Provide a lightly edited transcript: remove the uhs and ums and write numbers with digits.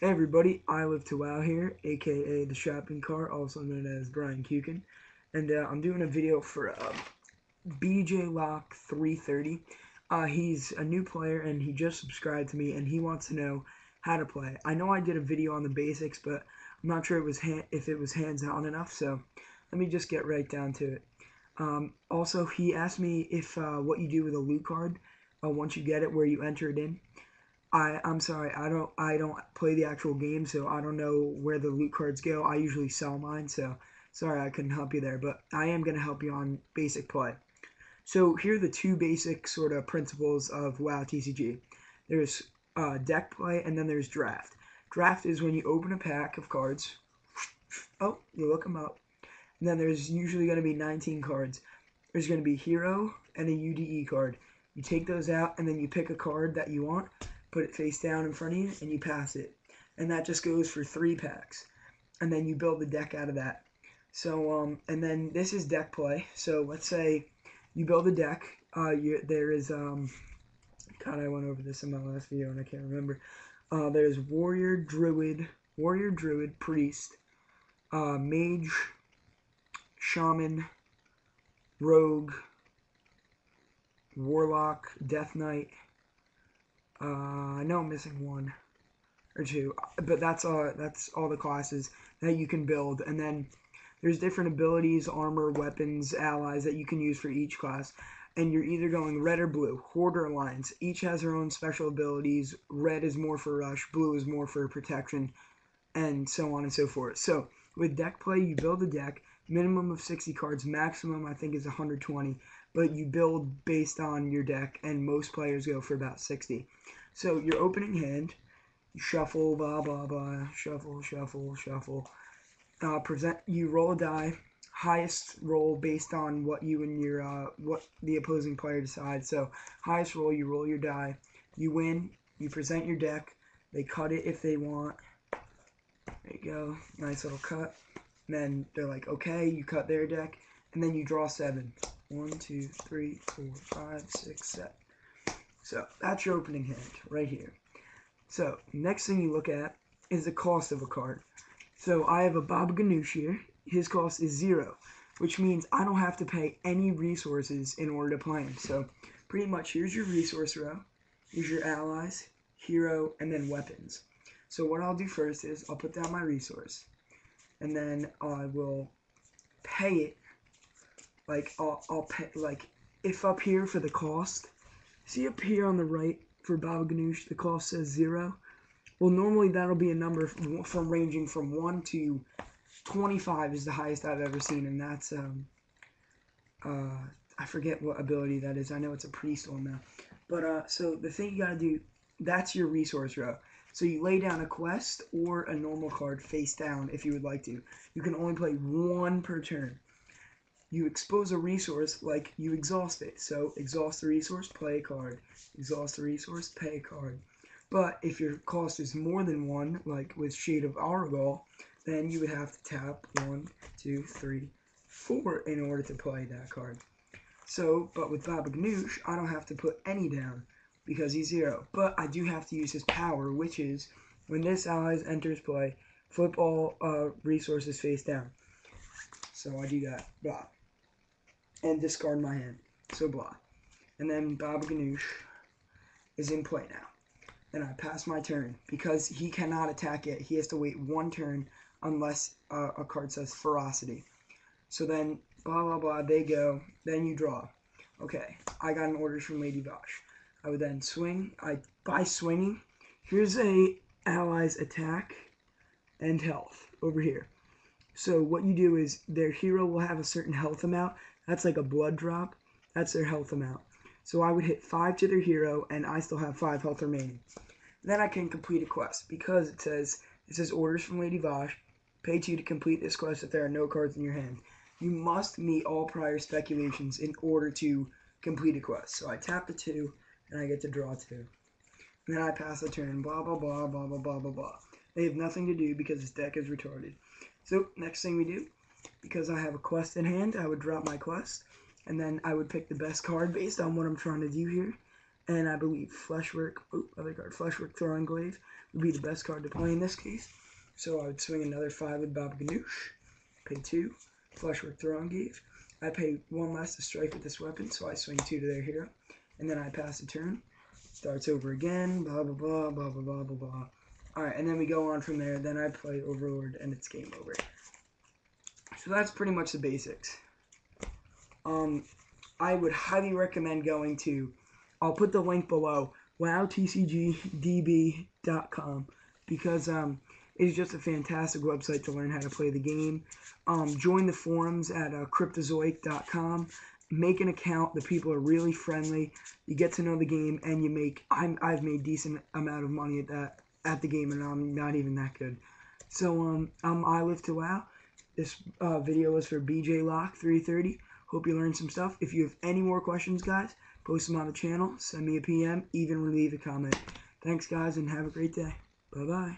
Hey everybody, I live to wow here, aka the shopping cart, also known as Brian Kukin, and I'm doing a video for Bjlok330. He's a new player and he just subscribed to me and he wants to know how to play. I know I did a video on the basics, but I'm not sure if it was hands-on enough, so let me just get right down to it. Also, he asked me if what you do with a loot card once you get it, where you enter it in. I'm sorry, I don't play the actual game, so I don't know where the loot cards go. I usually sell mine, so sorry I couldn't help you there, but I am gonna help you on basic play. So here are the two basic sort of principles of WoW TCG. There's deck play and then there's draft. Draft is when you open a pack of cards. Oh, you look them up. And then there's usually going to be 19 cards. There's going to be hero and a UDE card. You take those out and then you pick a card that you want, put it face down in front of you, and you pass it. And that just goes for 3 packs. And then you build the deck out of that. So, and then this is deck play. So let's say you build a deck. There is, God, I went over this in my last video and I can't remember. There's Warrior Druid, Priest, Mage, Shaman, Rogue, Warlock, Death Knight. I know I'm missing one or two, but that's all the classes that you can build. And then there's different abilities, armor, weapons, allies that you can use for each class. And you're either going red or blue, Horde or Alliance. Each has their own special abilities. Red is more for rush, blue is more for protection, and so on and so forth. So with deck play, you build a deck, minimum of 60 cards, maximum I think is 120, but you build based on your deck, and most players go for about 60. So your opening hand, you shuffle, blah, blah, blah, shuffle, shuffle, shuffle. You roll a die, highest roll based on what you and your what the opposing player decides. So highest roll, you roll your die, you win, you present your deck, they cut it if they want. There you go, nice little cut. And then they're like, okay, you cut their deck, and then you draw 7. 1, 2, 3, 4, 5, 6, 7. So that's your opening hand right here. So next thing you look at is the cost of a card. So I have a Baba Ganoush here. His cost is 0, which means I don't have to pay any resources in order to play him. So pretty much here's your resource row, here's your allies, hero, and then weapons. So what I'll do first is I'll put down my resource, and then I will pay it. Like I'll pay, like if up here for the cost, see up here on the right for Baba Ganoush, the cost says 0. Well, normally that'll be a number from ranging from 1 to 25 is the highest I've ever seen, and that's I forget what ability that is. I know it's a priest one now, but so the thing you gotta do, that's your resource row. So you lay down a quest or a normal card face down if you would like to. You can only play 1 per turn. You expose a resource, like you exhaust it. So exhaust the resource, play a card. Exhaust the resource, pay a card. But if your cost is more than 1, like with Shade of Aragal, then you would have to tap 1, 2, 3, 4 in order to play that card. So, but with Baba Ganoush, I don't have to put any down because he's 0. But I do have to use his power, which is when this ally enters play, flip all resources face down. So I do that, blah. And discard my hand, so blah. And then Baba Ganoush is in play now. Then I pass my turn. Because he cannot attack yet, he has to wait 1 turn unless a card says Ferocity. So then, blah, blah, blah, they go. Then you draw. Okay, I got an orders from Lady Vosh. I would then swing. By swinging, here's a ally's attack and health over here. So what you do is their hero will have a certain health amount. That's like a blood drop. That's their health amount. So I would hit 5 to their hero, and I still have 5 health remaining. Then I can complete a quest because it says orders from Lady Vosh. Pay 2 to complete this quest if there are no cards in your hand. You must meet all prior speculations in order to complete a quest. So I tap the 2, and I get to draw 2. And then I pass the turn. Blah blah blah blah blah blah blah blah. They have nothing to do because this deck is retarded. So next thing we do, because I have a quest in hand, I would drop my quest, and then I would pick the best card based on what I'm trying to do here, And I believe Fleshwork, other card, Fleshwork Throwing Glaive would be the best card to play in this case. So I would swing another 5 with Baba Ganoush, pay 2, Fleshwork Throwing Glaive. I pay 1 less to strike with this weapon, so I swing 2 to their hero. And then I pass the turn. Starts over again, blah, blah, blah, blah, blah, blah, blah, blah. Alright, and then we go on from there. Then I play Overlord, and it's game over. So that's pretty much the basics. I would highly recommend going to, I'll put the link below, wowtcgdb.com, because it's just a fantastic website to learn how to play the game. Join the forums at cryptozoic.com. Make an account. The people are really friendly. You get to know the game, and you make. I've made decent amount of money at the game, and I'm not even that good. So I live to wow. This video was for Bjlok330. Hope you learned some stuff. If you have any more questions, guys, post them on the channel. Send me a PM. Even leave a comment. Thanks, guys, and have a great day. Bye bye.